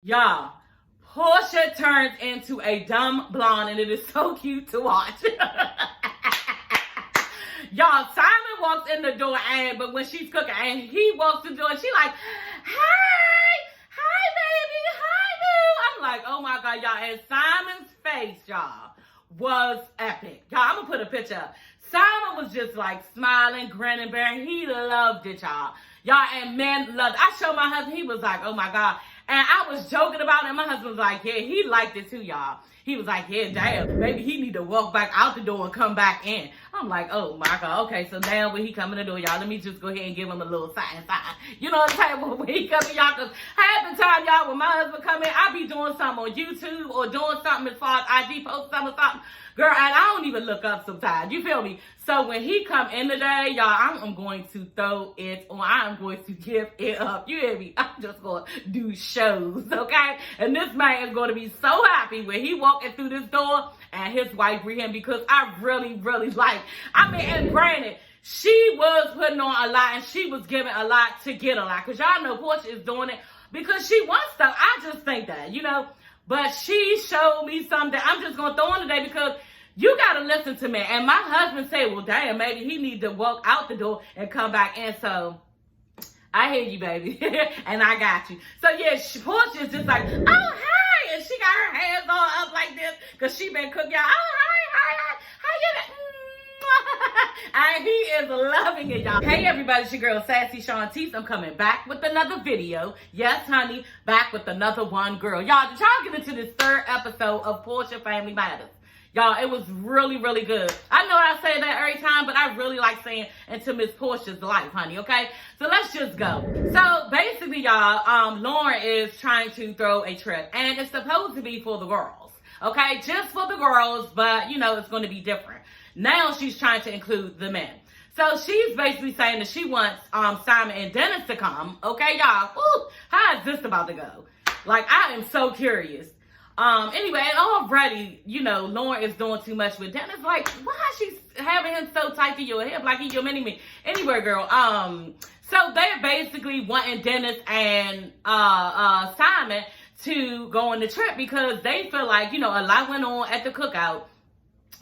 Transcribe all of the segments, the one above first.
Y'all, Porsha turns into a dumb blonde, and it is so cute to watch. Y'all, Simon walks in the door, but when she's cooking, and he walks in the door, and she like, hi, baby, hi, boo. I'm like, oh my God, y'all. And Simon's face, y'all, was epic. Y'all, I'm gonna put a picture up. Simon was just like smiling, grinning, bearing. He loved it, y'all. Y'all, and men loved it. I showed my husband, he was like, oh my God. And I was joking about it, and my husband was like, yeah, he liked it too, y'all. He was like, yeah, damn, maybe he need to walk back out the door and come back in. I'm like, oh my God, okay, so now when he come in the door, y'all, let me just go ahead and give him a little sign. You know what I'm saying? When he come in, y'all, because half the time, y'all, when my husband come in, I be doing something on YouTube or doing something as far as IG post something. Girl, and I don't even look up sometimes. You feel me? So when he come in today, y'all, I'm going to throw it on. I'm going to give it up. You hear me? I'm just going to do shows, okay? And this man is going to be so happy when he walking through this door and his wife greet him, because I really, really like. I mean, and granted, she was putting on a lot and she was giving a lot to get a lot. Because y'all know Porsha is doing it because she wants stuff. I just think that, you know. But she showed me something that I'm just going to throw on today, because you got to listen to me. And my husband said, well, damn, maybe he need to walk out the door and come back in. So I hear you, baby. And I got you. So, yeah, Porsha is just like, oh, hi. And she got her hands all up like this because she been cooking. Oh, hi. How you doing? And he is loving it, y'all. Hey, everybody, it's your girl, Sassy Shantice. I'm coming back with another video. Yes, honey, back with another one, girl. Y'all, did y'all get into this third episode of Porsha Family Matters? Y'all, it was really, really good. I know I say that every time, but I really like saying into Miss Porsha's life, honey, okay? So let's just go. So basically, y'all, Lauren is trying to throw a trip, and it's supposed to be for the girls, okay? Just for the girls, but, you know, it's going to be different. Now she's trying to include the men. So she's basically saying that she wants Simon and Dennis to come, okay, y'all? Ooh, how is this about to go? Like, I am so curious. Anyway, and already, you know, Lauren is doing too much with Dennis. Like, why is she having him so tight to your hip? Like, he your mini-me. Anyway, girl, so they're basically wanting Dennis and Simon to go on the trip because they feel like, you know, a lot went on at the cookout.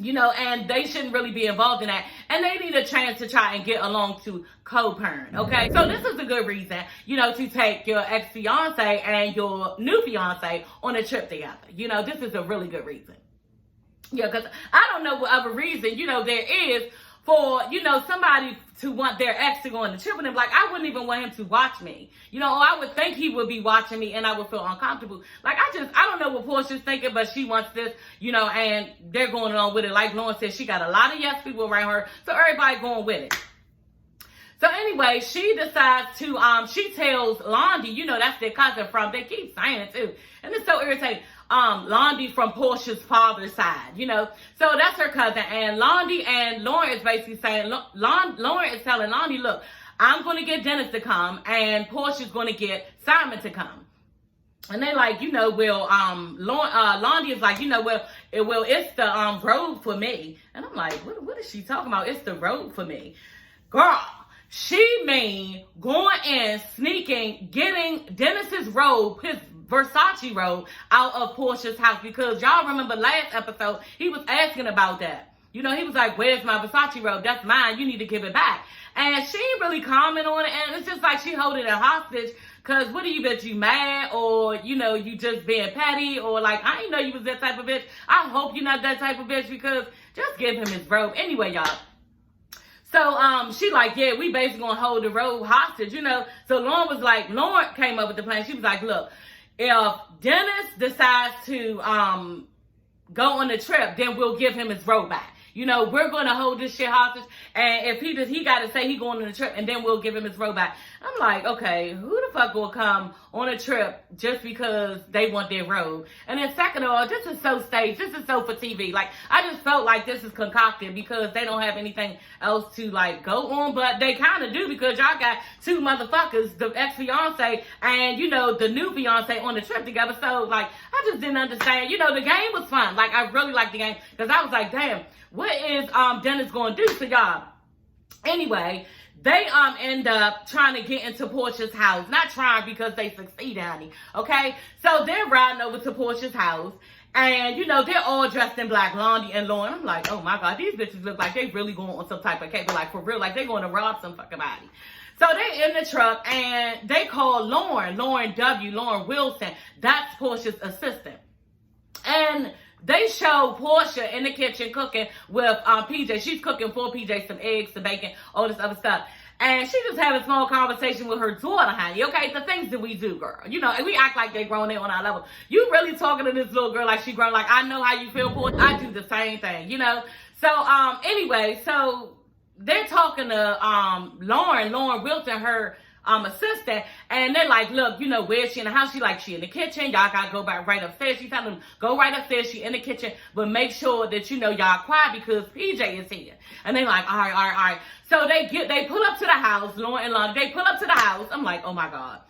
You know, and they shouldn't really be involved in that. And they need a chance to try and get along to co-parent, okay? So this is a good reason, you know, to take your ex-fiance and your new fiance on a trip together. You know, this is a really good reason. Yeah, because I don't know what other reason, you know, there is for, you know, somebody to want their ex to go on the trip with him. Like, I wouldn't even want him to watch me. You know, or I would think he would be watching me and I would feel uncomfortable. Like, I don't know what Porsha's thinking, but she wants this, you know, and they're going on with it. Like Lauren said, she got a lot of yes people around her, so everybody going with it. So anyway, she decides to, she tells Londi, you know, that's their cousin from, they keep saying it too. And it's so irritating. Londi from Porsha's father's side, you know. So that's her cousin. And Londi and Lauren is basically saying, Lauren is telling Londi, look, I'm going to get Dennis to come and Porsha's going to get Simon to come. And they like, you know, well, Londi is like, you know, well, it's the robe for me. And I'm like, what is she talking about? It's the robe for me. Girl, she mean going in, sneaking, getting Dennis's robe, his Versace robe, out of Porsha's house, because y'all remember last episode, he was asking about that. You know, he was like, where's my Versace robe? That's mine. You need to give it back. And she ain't really comment on it. And it's just like she holding it hostage. Because what do you bet, you mad? Or, you know, you just being petty? Or like, I didn't know you was that type of bitch. I hope you're not that type of bitch, because just give him his robe. Anyway, y'all. So, she like, yeah, we basically gonna hold the robe hostage, you know. So Lauren came up with the plan. She was like, look, if Dennis decides to go on the trip, then we'll give him his robe back. You know, we're going to hold this shit hostage. And if he got to say he going on the trip, and then we'll give him his robe back. I'm like, okay, who the fuck will come on a trip just because they want their robe? And then second of all, this is so staged. This is so for TV. Like, I just felt like this is concocted because they don't have anything else to, like, go on. But they kind of do, because y'all got two motherfuckers, the ex-fiance and, you know, the new fiance on the trip together. So, like, I just didn't understand. You know, the game was fun. Like, I really liked the game because I was like, damn, what is Dennis going to do to y'all? Anyway, they end up trying to get into Porsha's house. Not trying because they succeed, honey. Okay? So they're riding over to Porsha's house. And, you know, they're all dressed in black, Londi and Lauren. I'm like, oh my God, these bitches look like they really going on some type of cable. Like, for real, like they going to rob some fucking body. So they in the truck and they call Lauren Wilson. That's Porsha's assistant. And they show Porsha in the kitchen cooking with PJ. She's cooking for PJ some eggs, some bacon, all this other stuff. And she just having a small conversation with her daughter, honey. Okay, the things that we do, girl. You know, and we act like they grown, they on our level. You really talking to this little girl like she grown, like, I know how you feel, Porsha. I do the same thing, you know. So, anyway, so they're talking to Lauren Wilson, her assistant, and they're like, look, you know, where's she in the house? She like, she in the kitchen. Y'all gotta go back right upstairs. She telling them, go right upstairs. She in the kitchen, but make sure that, you know, y'all quiet because PJ is here. And they like, all right. So they pull up to the house, Lauren and Lonnie. They pull up to the house. I'm like, oh my God.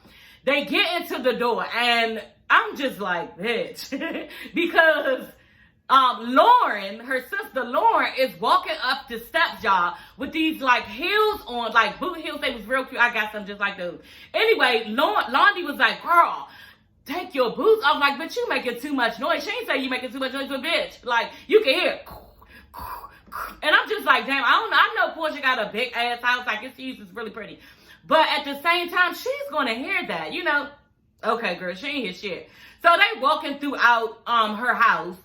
They get into the door, and I'm just like, bitch, because Lauren, her sister Lauren, is walking up the steps, y'all, with these like heels on, like boot heels. They was real cute. I got some just like those. Anyway, Londi was like, girl, take your boots off. Like, but you making too much noise. She ain't say you making too much noise, but bitch, like, you can hear. And I'm just like, damn, I know Porsha got a big ass house. Like, it's really pretty. But at the same time, she's going to hear that, you know. Okay, girl, she ain't hear shit. So they walking throughout her house.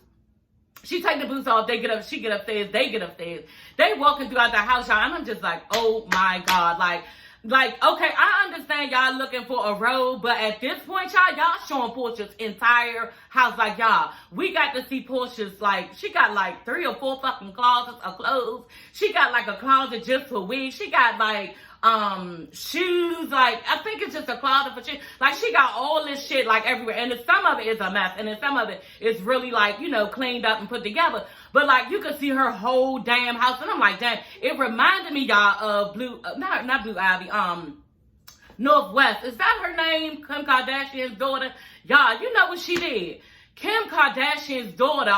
She take the boots off, they get up, she get upstairs, they get upstairs. They walking throughout the house, y'all, and I'm just like, oh my God. Like, okay, I understand y'all looking for a robe, but at this point, y'all showing Porsha's entire house. Like, y'all, we got to see Porsha's, like, she got like 3 or 4 fucking closets of clothes. She got like a closet just for wigs. She got like, shoes, like, I think it's just a closet for shoes. Like, she got all this shit, like, everywhere. And some of it is a mess. And then some of it is really, like, you know, cleaned up and put together. But, like, you could see her whole damn house. And I'm like, damn, it reminded me, y'all, of not Blue Ivy, Northwest. Is that her name? Kim Kardashian's daughter? Y'all, you know what she did? Kim Kardashian's daughter,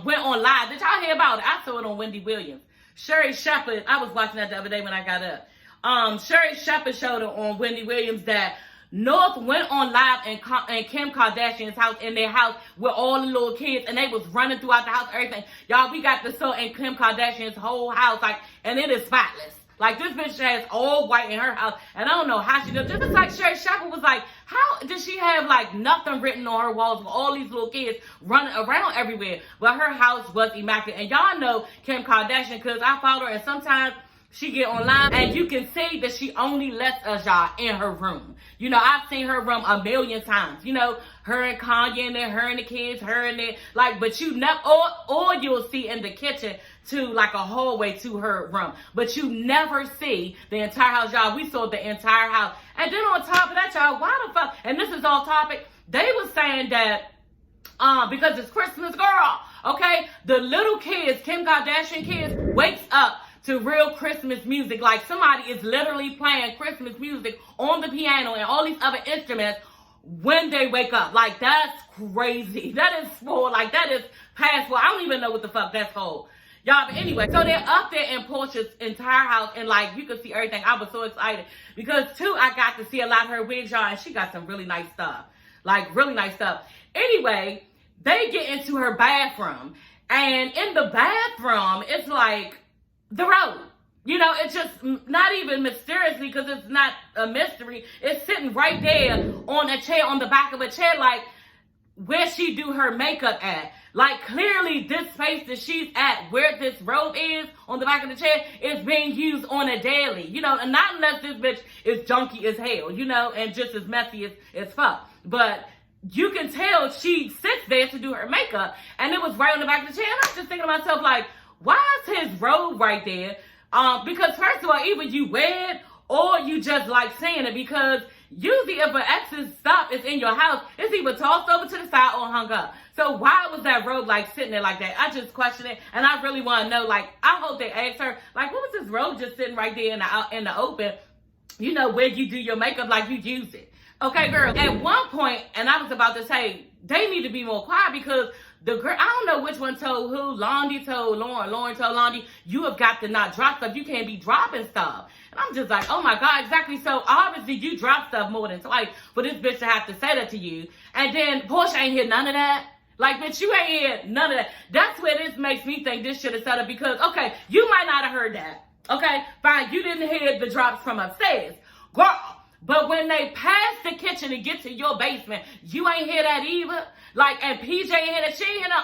went on live. Did y'all hear about it? I saw it on Wendy Williams. Sherry Shepherd, I was watching that the other day when I got up. Sherry Shepherd showed it on Wendy Williams that North went on live in Kim Kardashian's house, in their house with all the little kids, and they was running throughout the house, everything. Y'all, we got the show in Kim Kardashian's whole house, like, and it is spotless. Like, this bitch has all white in her house, and I don't know how she does. Just like Sherry Shepherd was like, how did she have, like, nothing written on her walls with all these little kids running around everywhere? But her house was immaculate. And y'all know Kim Kardashian, because I follow her, and sometimes she get online and you can see that she only lets us, y'all, in her room. You know, I've seen her room a million times. You know, her and Kanye in there, her and the kids, her and it. Like, but you never, or you'll see in the kitchen to like a hallway to her room. But you never see the entire house, y'all. We saw the entire house. And then on top of that, y'all, why the fuck, and this is all topic, they was saying that, because it's Christmas, girl, okay? The little kids, Kim Kardashian kids, wakes up to real Christmas music. Like, somebody is literally playing Christmas music on the piano and all these other instruments when they wake up. Like, that's crazy. That is for, like, that is past for, I don't even know what the fuck that's called. Y'all, but anyway, so they're up there in Porsha's entire house, and like, you could see everything. I was so excited because too, I got to see a lot of her wigs, y'all, and she got some really nice stuff. Like, really nice stuff. Anyway, they get into her bathroom, and in the bathroom, it's like, the robe. You know, it's just not even mysteriously, because it's not a mystery. It's sitting right there on a chair, on the back of a chair, like where she do her makeup at. Like, clearly this space that she's at, where this robe is on the back of the chair, is being used on a daily. You know, and not unless this bitch is junky as hell, you know, and just as messy as fuck. But you can tell she sits there to do her makeup, and it was right on the back of the chair. And I was just thinking to myself, like, why is his robe right there? Because first of all, either you wear it or you just like saying it, because usually if an ex's stuff is in your house, it's either tossed over to the side or hung up. So why was that robe like sitting there like that? I just question it, and I really want to know. Like, I hope they asked her, like, what was this robe just sitting right there in the open? You know, where you do your makeup, like you use it. Okay, girl. At one point, and I was about to say, they need to be more quiet because the girl, I don't know which one told who. Londi told Lauren. Lauren told Londi, you have got to not drop stuff. You can't be dropping stuff. And I'm just like, oh my God, exactly. So obviously you drop stuff more than twice for this bitch to have to say that to you. And then Porsha ain't hear none of that. Like, bitch, you ain't hear none of that. That's where this makes me think this shit is set up because, okay, you might not have heard that. Okay, fine, you didn't hear the drops from upstairs. Girl, but when they pass the kitchen and get to your basement, you ain't hear that either. Like, and PJ ain't hear that. She ain't hear no,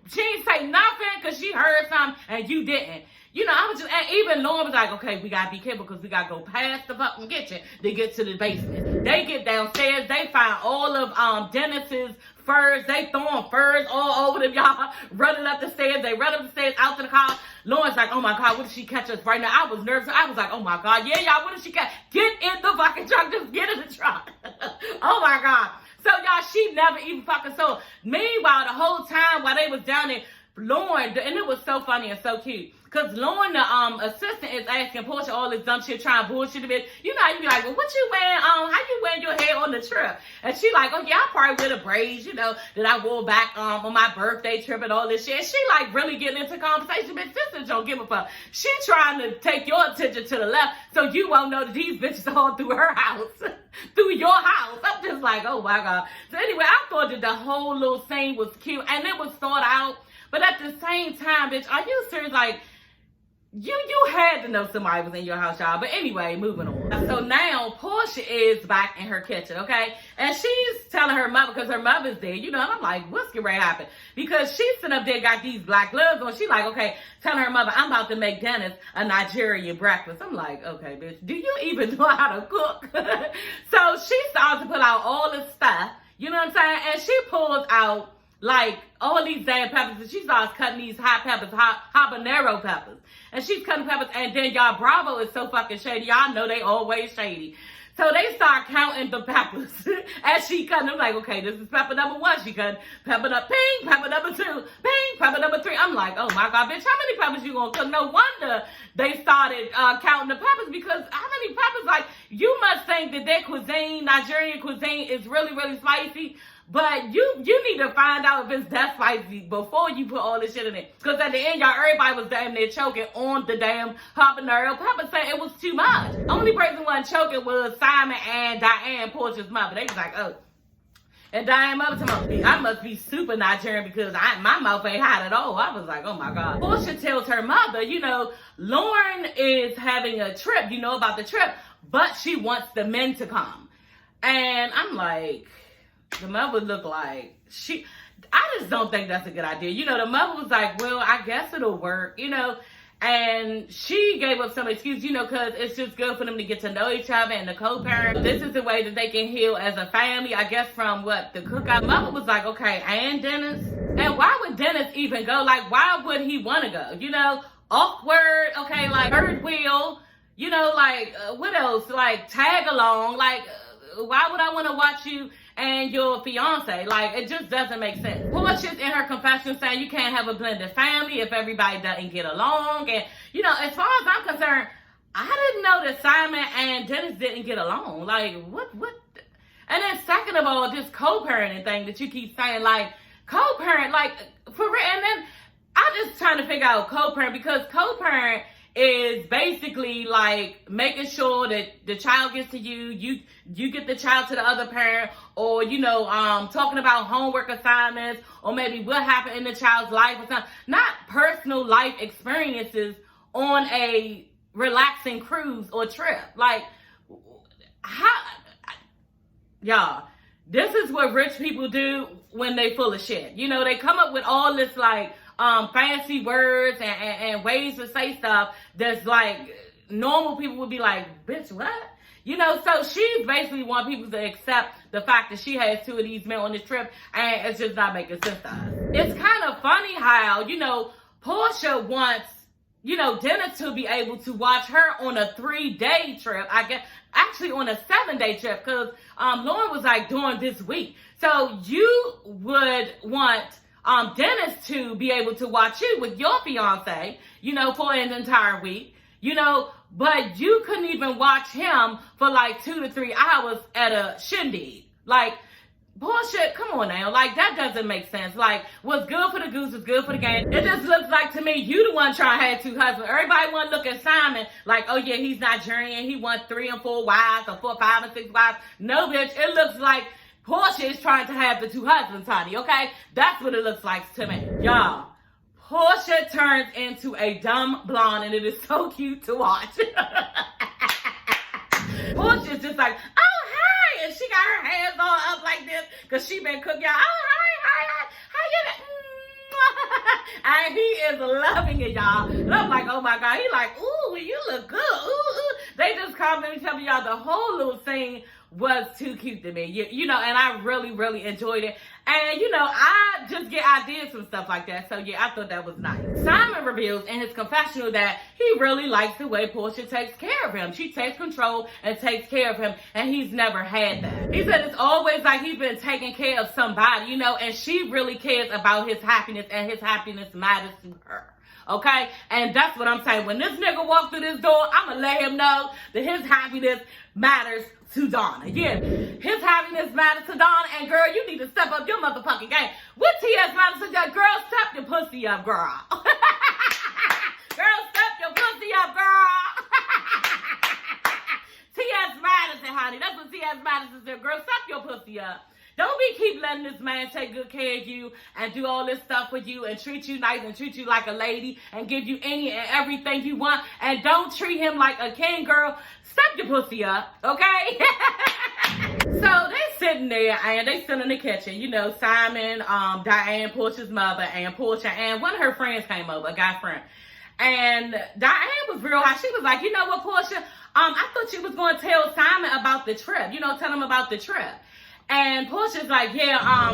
She ain't say nothing because she heard something and you didn't. You know, I was just, and even Lauren was like, okay, we gotta be careful because we gotta go past the fucking kitchen to get to the basement. They get downstairs, they find all of Dennis's furs. They throwing furs all over them, y'all. Running up the stairs. They run up the stairs out to the car. Lauren's like, oh my God, what if she catch us right now? I was nervous. I was like, oh my God, yeah, y'all, what if she catch? Get in the fucking truck. Just get in the truck. Oh my God. So y'all, she never even fucking saw. Meanwhile, the whole time while they was down there, Lauren, and it was so funny and so cute. Because Lauren, the assistant, is asking Porsha all this dumb shit, trying to bullshit a bit. You know how you be like, well, what you wearing, how you wearing your hair on the trip? And she like, oh yeah, I probably wear the braids, you know, that I wore back on my birthday trip and all this shit. And she like really getting into conversation, bitch, this bitch don't give a fuck. She trying to take your attention to the left so you won't know that these bitches all through her house, through your house. I'm just like, oh my God. So anyway, I thought that the whole little scene was cute and it was thought out. But at the same time, bitch, are you serious? Like, you had to know somebody was in your house, y'all. But anyway, moving on. So now Porsha is back in her kitchen, okay? And she's telling her mother, because her mother's there, you know, and I'm like, what's going to happen? Because she's sitting up there, got these black gloves on. She like, okay, telling her mother, I'm about to make Dennis a Nigerian breakfast. I'm like, okay, bitch, do you even know how to cook? So she starts to pull out all this stuff, you know what I'm saying? And she pulls out like all these damn peppers, and she starts cutting these hot peppers, habanero peppers. And she's cutting peppers, and then y'all, Bravo is so fucking shady. Y'all know they always shady. So they start counting the peppers as she cutting them. Like, okay, this is pepper number 1. She cut pepper up, ping, pepper number 2, ping, pepper number 3. I'm like, oh my God, bitch, how many peppers you gonna cook? No wonder they started counting the peppers, because how many peppers? Like, you must think that their cuisine, Nigerian cuisine, is really, really spicy. But you need to find out if it's that spicy before you put all this shit in it. Because at the end, y'all, everybody was damn near choking on the damn habanero pepper, saying it was too much. Only person who wasn't choking was Simon and Diane, Porsha's mother. They was like, oh. And Diane mother told me, I must be super Nigerian because my mouth ain't hot at all. I was like, oh my God. Porsha tells her mother, you know, Lauren is having a trip, you know about the trip, but she wants the men to come. And I'm like, the mother looked like I just don't think that's a good idea. You know, the mother was like, well, I guess it'll work, you know. And she gave up some excuse, you know, because it's just good for them to get to know each other and the co-parent. This is the way that they can heal as a family, I guess, from what the cookout. The mother was like, okay, and Dennis? And why would Dennis even go? Like, why would he want to go? You know, awkward, okay, like third wheel, you know, like, what else? Like, tag along, like, why would I want to watch you and your fiance? Like, it just doesn't make sense. Porsha's in her confession saying you can't have a blended family if everybody doesn't get along. And, you know, as far as I'm concerned, I didn't know that Simon and Dennis didn't get along. Like, what? And then second of all, this co-parenting thing that you keep saying, like, co-parent, like, for real. And then I'm just trying to figure out co-parent, because co-parent is basically like making sure that the child gets to you get the child to the other parent, or, you know, talking about homework assignments, or maybe what happened in the child's life or something. Not personal life experiences on a relaxing cruise or trip. Like, how, y'all, this is what rich people do when they full of shit. You know, they come up with all this, like, fancy words and ways to say stuff that's like normal people would be like, bitch, what? You know, so she's basically want people to accept the fact that she has 2 of these men on this trip, and it's just not making sense to us. It's kind of funny how, you know, Porsha wants, you know, Dennis to be able to watch her on a 3-day trip. I guess actually on a 7-day trip, because Lauren was like during this week. So you would want Dennis to be able to watch you with your fiance, you know, for an entire week, you know, but you couldn't even watch him for like 2 to 3 hours at a shindig. Like, Bullshit, come on now. Like, that doesn't make sense. Like, what's good for the goose is good for the game. It just looks like to me, you the one trying to have 2 husbands. Everybody want to look at Simon like, oh yeah, he's Nigerian. He wants 3 and 4 wives or 4, 5, and 6 wives. No, bitch. It looks like Porsha is trying to have the 2 husbands, honey, okay? That's what it looks like to me. Y'all, Porsha turns into a dumb blonde, and it is so cute to watch. Porsha is just like, oh, hi, and she got her hands all up like this, because she been cooking. Oh, hi, how you doing? And he is loving it, y'all. And I'm like, oh my God. He like, ooh, you look good. Ooh, ooh. They just complimented me, y'all, the whole little thing was too cute to me. You know, and I really, really enjoyed it. And, you know, I just get ideas from stuff like that. So, yeah, I thought that was nice. Simon reveals in his confessional that he really likes the way Porsha takes care of him. She takes control and takes care of him, and he's never had that. He said it's always like he's been taking care of somebody, you know, and she really cares about his happiness, and his happiness matters to her. Okay? And that's what I'm saying. When this nigga walks through this door, I'm going to let him know that his happiness matters to Donna. Yeah, his happiness matters to Donna, and girl, you need to step up your motherfucking game. With T.S. Madison, girl, step your pussy up, girl. Girl, step your pussy up, girl. T.S. Madison, honey. That's what T.S. Madison said. Girl, step your pussy up. Don't be keep letting this man take good care of you and do all this stuff with you and treat you nice and treat you like a lady and give you any and everything you want, and don't treat him like a king, girl. Step your pussy up, okay? So they sitting there and they sit in the kitchen. You know, Simon, Diane, Portia's mother, and Porsha, and one of her friends came over, a guy friend. And Diane was real hot. She was like, you know what, Porsha? I thought you was going to tell Simon about the trip. You know, tell him about the trip. And Portia's like, yeah,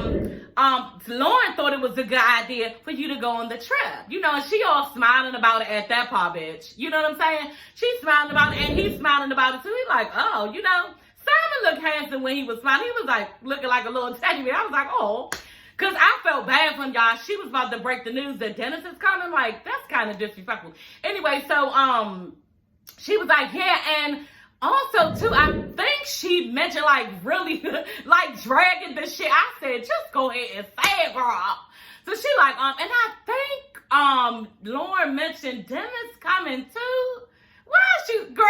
Lauren thought it was a good idea for you to go on the trip. You know, and she all smiling about it at that part, bitch. You know what I'm saying? She's smiling about it, and he's smiling about it too. He's like, oh, you know, Simon looked handsome when he was smiling. He was like, looking like a little teddy bear. I was like, oh. Because I felt bad for him, y'all. She was about to break the news that Dennis is coming. Like, that's kind of disrespectful. Anyway, so, she was like, yeah, and also, too, I think she mentioned, like, really, like, dragging the shit. I said, just go ahead and say it, girl. So she like, and I think, Lauren mentioned Dennis coming, too. Why is she, girl?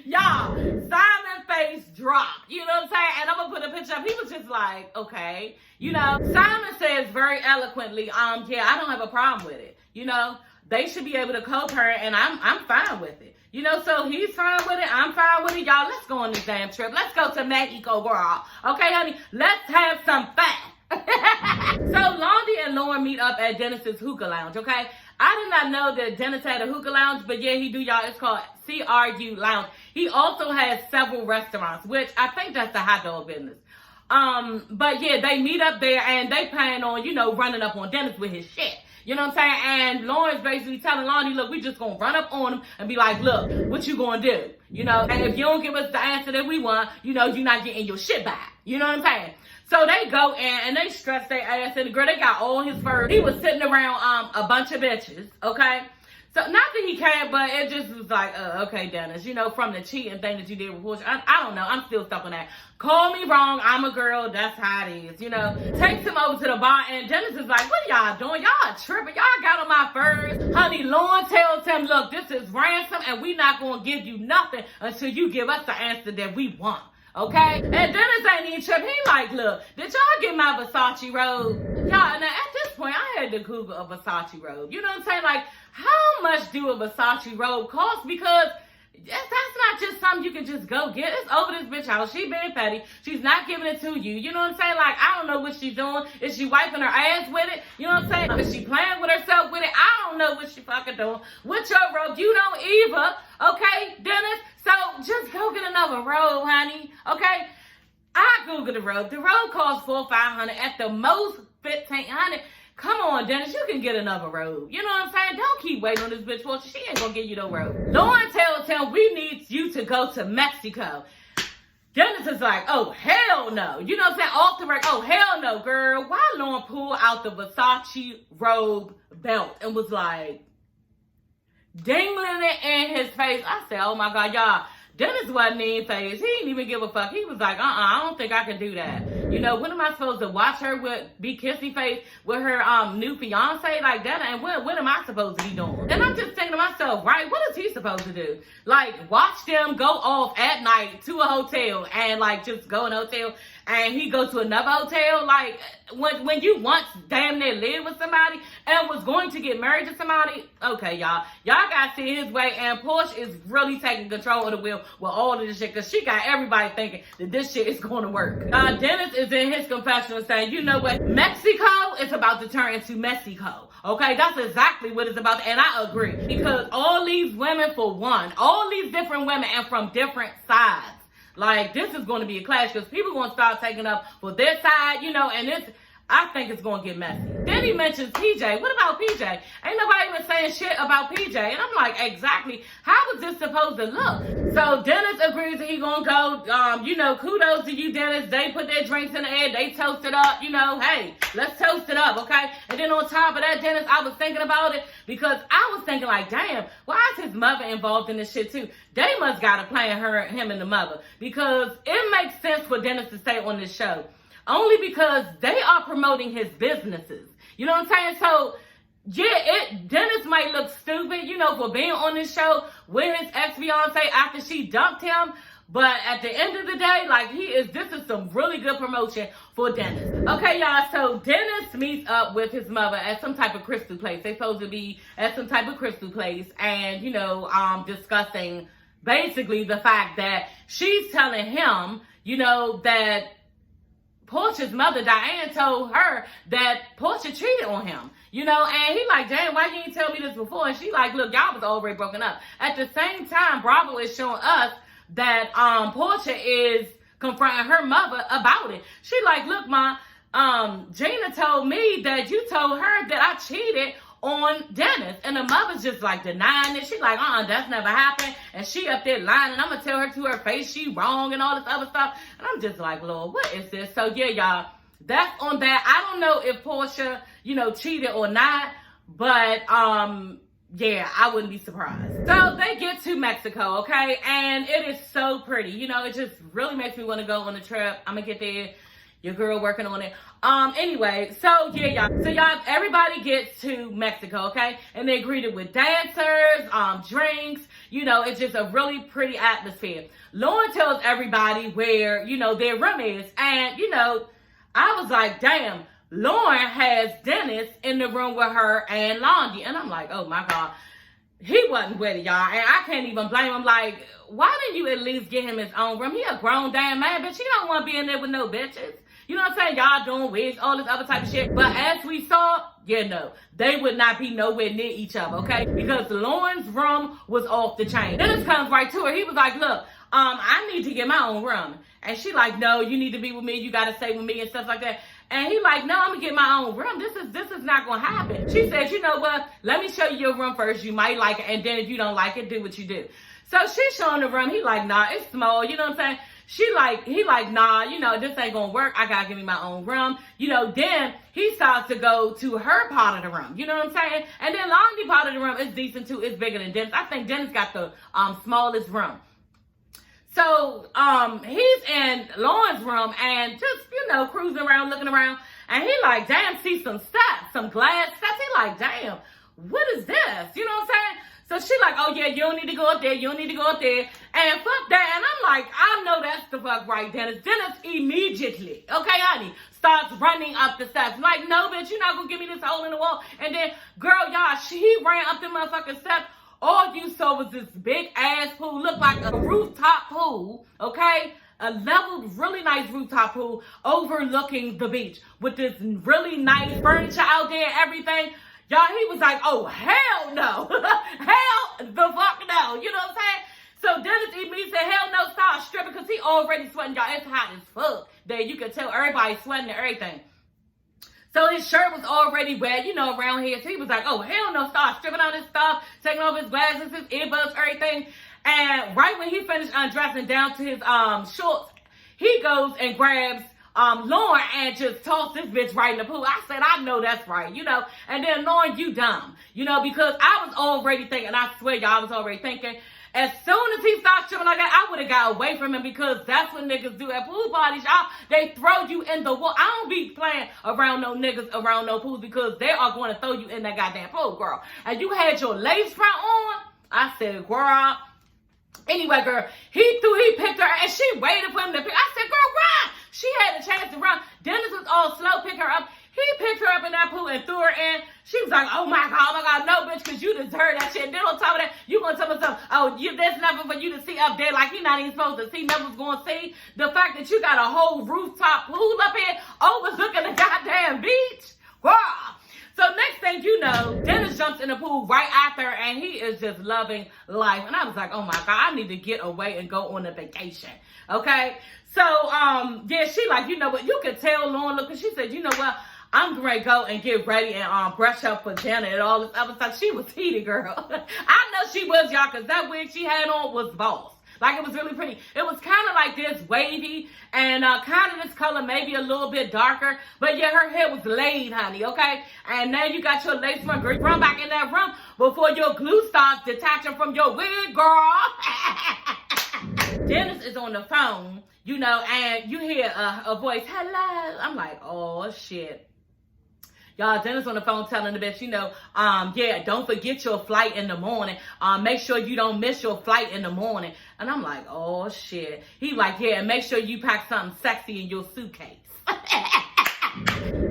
Y'all, Simon face dropped. You know what I'm saying? And I'm going to put a picture up. He was just like, okay. You know, Simon says very eloquently, yeah, I don't have a problem with it. You know, they should be able to co-parent, and I'm fine with it. You know, so he's fine with it. I'm fine with it. Y'all, let's go on this damn trip. Let's go to Mexico, girl. Okay, honey? Let's have some fun. So, Londi and Lauren meet up at Dennis's hookah lounge, okay? I did not know that Dennis had a hookah lounge, but yeah, he do, y'all. It's called CRU Lounge. He also has several restaurants, which I think that's the hot dog business. But yeah, they meet up there, and they plan on, you know, running up on Dennis with his shit. You know what I'm saying? And Lauren's basically telling Lonnie, look, we just going to run up on him and be like, look, what you going to do? You know, and if you don't give us the answer that we want, you know, you're not getting your shit back. You know what I'm saying? So they go in and they stress their ass. And the girl, they got all his fur. He was sitting around a bunch of bitches, okay? So not that he can't, but it just was like, okay, Dennis, you know, from the cheating thing that you did with Porsha. I don't know. I'm still stuck on that. Call me wrong. I'm a girl. That's how it is, you know. Takes him over to the bar, and Dennis is like, what are y'all doing? Y'all tripping. Y'all got on my furs. Honey, Lauren tells him, look, this is ransom, and we not going to give you nothing until you give us the answer that we want. Okay? And Dennis ain't even tripping. He like, look, did y'all get my Versace robe? Y'all, now at this point, I had to Google a Versace robe. You know what I'm saying? Like, how much do a Versace robe cost? Because that's not just something you can just go get. It's over this bitch house. She being petty. She's not giving it to you. You know what I'm saying? Like, I don't know what she's doing. Is she wiping her ass with it? You know what I'm saying? Is she playing with herself with it? I don't know what she fucking doing. With your robe, you don't either. Okay, Dennis? So, just go get another robe, honey. Okay? I Googled the robe. The robe costs $400 or $500. At the most, $1,500. Come on, Dennis, you can get another robe. You know what I'm saying? Don't keep waiting on this bitch. Well, she ain't gonna give you no robe. Lauren tells him, we need you to go to Mexico. Dennis is like, oh, hell no. You know what I'm saying? Off the break, oh, hell no, girl. Why Lauren pulled out the Versace robe belt and was like, dangling it in his face. I said, oh my God, y'all. Dennis wasn't even phased. He didn't even give a fuck. He was like, I don't think I can do that. You know, when am I supposed to watch her be kissy face with her new fiance like that? And what am I supposed to be doing? And I'm just thinking to myself, right, what is he supposed to do? Like, watch them go off at night to a hotel and like just go in a hotel and he go to another hotel? Like, when you once damn near lived with somebody and was going to get married to somebody, okay, y'all gotta see his way. And Porsha is really taking control of the wheel with all of this shit, because she got everybody thinking that this shit is going to work. Dennis is in his confessional saying, you know what, Mexico is about to turn into Mexico. Okay, that's exactly what it's about, and I agree. Because all these women, for one, all these different women and from different sides, like, this is going to be a clash, because people are going to start taking up for their side, you know, and I think it's going to get messy. Then he mentions PJ. What about PJ? Ain't nobody even saying shit about PJ. And I'm like, exactly. How is this supposed to look? So Dennis agrees that he going to go. You know, kudos to you, Dennis. They put their drinks in the air. They toast it up. You know, hey, let's toast it up, okay? And then on top of that, Dennis, I was thinking about it, because I was thinking like, damn, why is his mother involved in this shit too? They must got a plan, him and the mother. Because it makes sense for Dennis to stay on this show. Only because they are promoting his businesses. You know what I'm saying? So, yeah, Dennis might look stupid, you know, for being on this show with his ex-fiance after she dumped him. But at the end of the day, like, this is some really good promotion for Dennis. Okay, y'all, so Dennis meets up with his mother at some type of crystal place. They're supposed to be at some type of crystal place and, you know, discussing basically the fact that she's telling him, you know, that Porsha's mother, Diane, told her that Porsha cheated on him. You know, and he like, damn, why you didn't tell me this before? And she like, look, y'all was already broken up. At the same time, Bravo is showing us that Porsha is confronting her mother about it. She like, look, Ma, Gina told me that you told her that I cheated on Dennis. And the mother's just like denying it. She like, that's never happened. And she up there lying, and I'm gonna tell her to her face she wrong and all this other stuff. And I'm just like, Lord, what is this? So yeah, y'all, that's on that. I don't know if Porsha, you know, cheated or not, but yeah, I wouldn't be surprised. So they get to Mexico, okay? And it is so pretty. You know, it just really makes me want to go on a trip. I'm gonna get there. Your girl working on it. Anyway, so yeah, y'all. So y'all, everybody gets to Mexico, okay? And they're greeted with dancers, drinks. You know, it's just a really pretty atmosphere. Lauren tells everybody where, you know, their room is. And, you know, I was like, damn, Lauren has Dennis in the room with her and Longy. And I'm like, oh my God. He wasn't with it, y'all. And I can't even blame him. Like, why didn't you at least get him his own room? He a grown damn man, bitch. He don't want to be in there with no bitches. You know what I'm saying? Y'all doing wigs, all this other type of shit. But as we saw, yeah, no. They would not be nowhere near each other, okay? Because Lauren's room was off the chain. Dennis comes right to her. He was like, look, I need to get my own room. And she like, no, you need to be with me. You got to stay with me and stuff like that. And he like, no, I'm going to get my own room. This is not going to happen. She said, you know what? Let me show you your room first. You might like it. And then if you don't like it, do what you do. So she's showing the room. He like, nah, it's small. You know what I'm saying? He like, nah, you know, this ain't gonna work. I gotta give me my own room. You know, then he starts to go to her part of the room. You know what I'm saying? And then Longy part of the room is decent too. It's bigger than Dennis. I think Dennis got the smallest room. So he's in Lauren's room and just, you know, cruising around, looking around. And he like, damn, see some steps, some glass steps. He like, damn, what is this? You know what I'm saying? So she like, oh yeah, you don't need to go up there. You don't need to go up there. And fuck that. And I'm like, I know that's the fuck right, Dennis. Dennis immediately, okay, honey, starts running up the steps. I'm like, no, bitch, you're not going to give me this hole in the wall. And then, girl, y'all, he ran up the motherfucking steps. All you saw was this big ass pool. Looked like a rooftop pool, okay? A leveled, really nice rooftop pool overlooking the beach with this really nice furniture out there and everything. Y'all, he was like, oh, hell no. Hell the fuck no. You know what I'm saying? So Dennis immediately said, hell no, start stripping, because he already sweating. Y'all, it's hot as fuck. There, you can tell everybody sweating and everything. So his shirt was already wet, you know, around here. So he was like, oh, hell no, start stripping all his stuff, taking off his glasses, his earbuds, everything. And right when he finished undressing down to his shorts, he goes and grabs Lauren and just tossed this bitch right in the pool. I said, I know that's right, you know. And then Lauren, you dumb, you know, because I was already thinking, I swear y'all, I was already thinking, As soon as he starts tripping like that, I would have got away from him, because that's what niggas do at pool parties, y'all. They throw you in the water. I don't be playing around no niggas around no pools, because they are going to throw you in that goddamn pool, girl. And you had your lace front on. I said, girl. Anyway, girl, he picked her, and she waited for him to pick. I said, girl, run. She had a chance to run. Dennis was all slow, pick her up. He picked her up in that pool and threw her in. She was like, oh my God, no, bitch, because you deserve that shit. And then on top of that, you going to tell me something, there's nothing for you to see up there, like he not even supposed to see, never's going to see. The fact that you got a whole rooftop pool up here overlooking the goddamn beach. Girl. So next thing you know, Dennis jumps in the pool right after her, and he is just loving life. And I was like, oh my God, I need to get away and go on a vacation. Okay? So, yeah, she like, you know what, you could tell Lauren, look, and she said, you know what, I'm going to go and get ready and brush up for dinner and all this other stuff. She was heated, girl. I know she was, y'all, because that wig she had on was boss. Like, it was really pretty. It was kind of like this wavy and kind of this color, maybe a little bit darker. But yeah, her hair was laid, honey, okay? And now you got your lace front. Girl, run back in that room before your glue starts detaching from your wig, girl. Dennis is on the phone, you know, and you hear a voice, hello. I'm like, oh, shit. Y'all, Dennis on the phone telling the bitch, you know, yeah, don't forget your flight in the morning. Make sure you don't miss your flight in the morning. And I'm like, oh, shit. He like, yeah, and make sure you pack something sexy in your suitcase.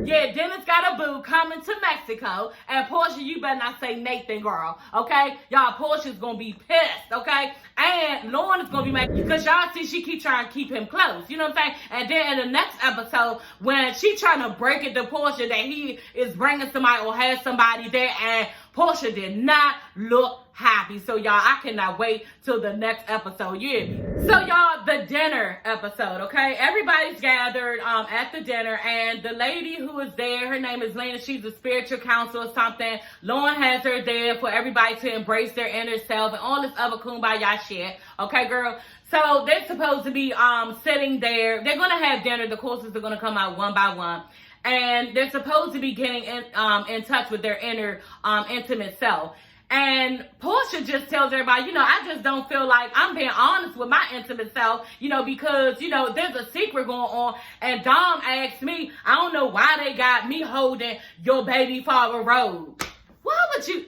Yeah, Dennis got a boo coming to Mexico. And Porsha, you better not say Nathan, girl. Okay? Y'all, Porsha's gonna be pissed, okay? And Lauren is gonna be mad, because y'all see she keep trying to keep him close. You know what I'm saying? And then in the next episode, when she trying to break it to Porsha that he is bringing somebody or has somebody there, and Porsha did not look happy. So y'all, I cannot wait till the next episode. Yeah. So y'all, the dinner episode, okay? Everybody's gathered at the dinner, and the lady who is there, her name is Lena. She's a spiritual counselor or something. Lauren has her there for everybody to embrace their inner self and all this other kumbaya shit. Okay, girl? So they're supposed to be sitting there. They're going to have dinner. The courses are going to come out one by one. And they're supposed to be getting in touch with their inner intimate self. And Porsha just tells everybody, you know, I just don't feel like I'm being honest with my intimate self, you know, because, you know, there's a secret going on. And Dom asked me, I don't know why they got me holding your baby father Robe. Why would you?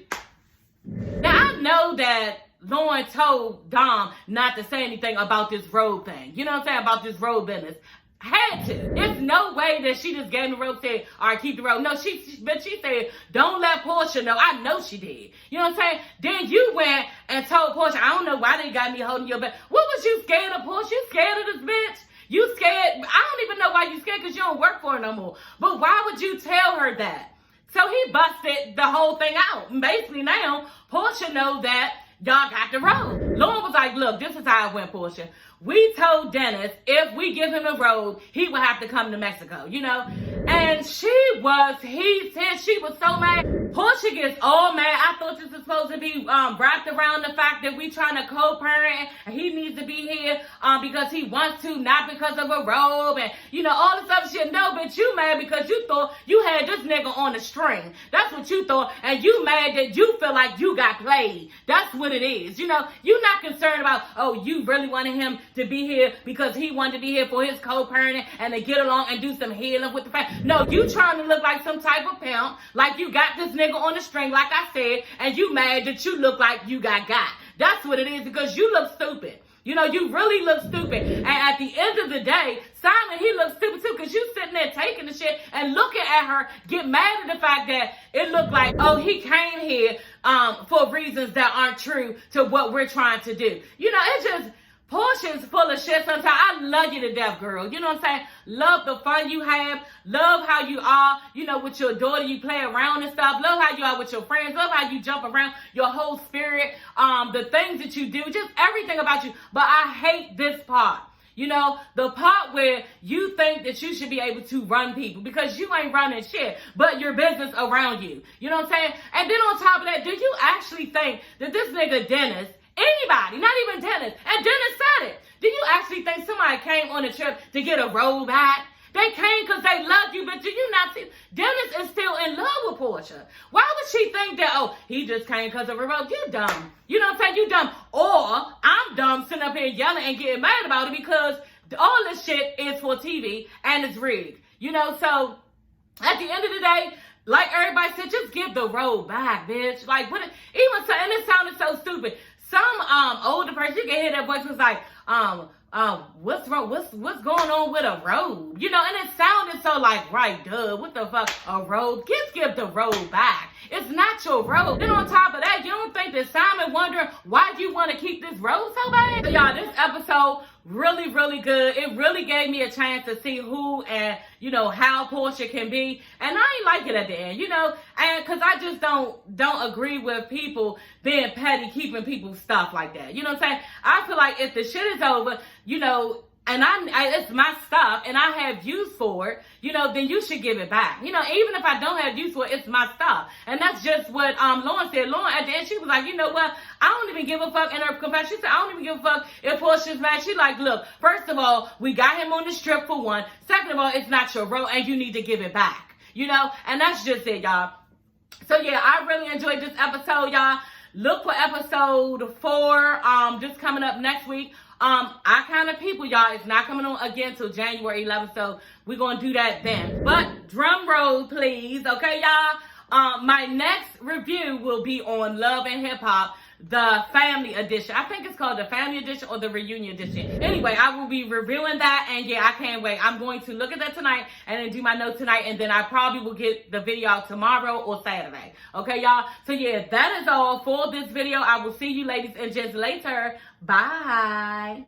Now, I know that Lauren told Dom not to say anything about this Robe thing. You know what I'm saying? About this Robe business. Had to. There's no way that she just gave the robe, said, all right, keep the robe. No, but she said, don't let Porsha know. I know she did. You know what I'm saying? Then you went and told Porsha, I don't know why they got me holding your back. What was you scared of, Porsha? You scared of this bitch? You scared? I don't even know why you scared, because you don't work for her no more. But why would you tell her that? So he busted the whole thing out. And basically now, Porsha knows that y'all got the robe. Lauren was like, look, this is how it went, Porsha. We told Dennis if we give him a robe, he would have to come to Mexico, you know? And he said she was so mad. Porsha gets all mad. I thought this was supposed to be wrapped around the fact that we trying to co-parent and he needs to be here because he wants to, not because of a robe and, you know, all this other shit. No, bitch, you mad because you thought you had this nigga on a string. That's what you thought. And you mad that you feel like you got played. That's what it is. You know, you're not concerned about, oh, you really wanted him to be here because he wanted to be here for his co-parenting and to get along and do some healing with the family. No, you trying to look like some type of pimp, like you got this nigga on the string, like I said, and you mad that you look like you got. That's what it is, because you look stupid. You know, you really look stupid. And at the end of the day, Simon, he looks stupid too, because you sitting there taking the shit and looking at her, get mad at the fact that it looked like, oh, he came here for reasons that aren't true to what we're trying to do. You know, it's just, Porsha's full of shit sometimes. I love you to death, girl. You know what I'm saying? Love the fun you have. Love how you are, you know, with your daughter. You play around and stuff. Love how you are with your friends. Love how you jump around, your whole spirit, the things that you do, just everything about you. But I hate this part. You know, the part where you think that you should be able to run people because you ain't running shit, but your business around you. You know what I'm saying? And then on top of that, do you actually think that this nigga Dennis, anybody, not even Dennis, and Dennis said it, do you actually think somebody came on a trip to get a robe hat? They came because they loved you, but do you not see? Dennis is still in love with Porsha. Why would she she think that, oh, he just came because of a robe? You dumb. You know what I'm saying? You dumb. Or I'm dumb sitting up here yelling and getting mad about it because all this shit is for TV and it's rigged. You know, so at the end of the day, like everybody said, just give the robe back, bitch. Like, what? Even so, and it sounded so stupid. Some older person, you can hear that voice was like, what's wrong? What's going on with a robe? You know, and it sounded so like, right, duh, what the fuck, a robe? Just give the robe back. It's not your robe. Then on top of that, you don't think that Simon wondering why you want to keep this robe so bad? So y'all, this episode really, really good. It really gave me a chance to see who and, you know, how Porsha can be. And I ain't like it at the end, you know, and because I just don't agree with people being petty, keeping people's stuff like that. You know what I'm saying? I feel like if the shit is over, you know, and it's my stuff and I have use for it, you know, then you should give it back. You know, even if I don't have use for it, it's my stuff. And that's just what Lauren said. Lauren, at the end, she was like, you know what? I don't even give a fuck. In her confession, she said, I don't even give a fuck if Porsha's mad. She like, look, first of all, we got him on the strip for one. Second of all, it's not your robe and you need to give it back. You know, and that's just it, y'all. So yeah, I really enjoyed this episode, y'all. Look for episode 4, just coming up next week. Our Kind of People, y'all, it's not coming on again till January 11th, so we're gonna do that then. But drum roll, please, okay, y'all? My next review will be on Love and Hip Hop, the Family Edition. I think it's called the Family Edition or the Reunion Edition. Anyway, I will be reviewing that, and yeah, I can't wait. I'm going to look at that tonight and then do my notes tonight, and then I probably will get the video out tomorrow or Saturday. Okay, y'all? So yeah, that is all for this video. I will see you ladies and gents later. Bye.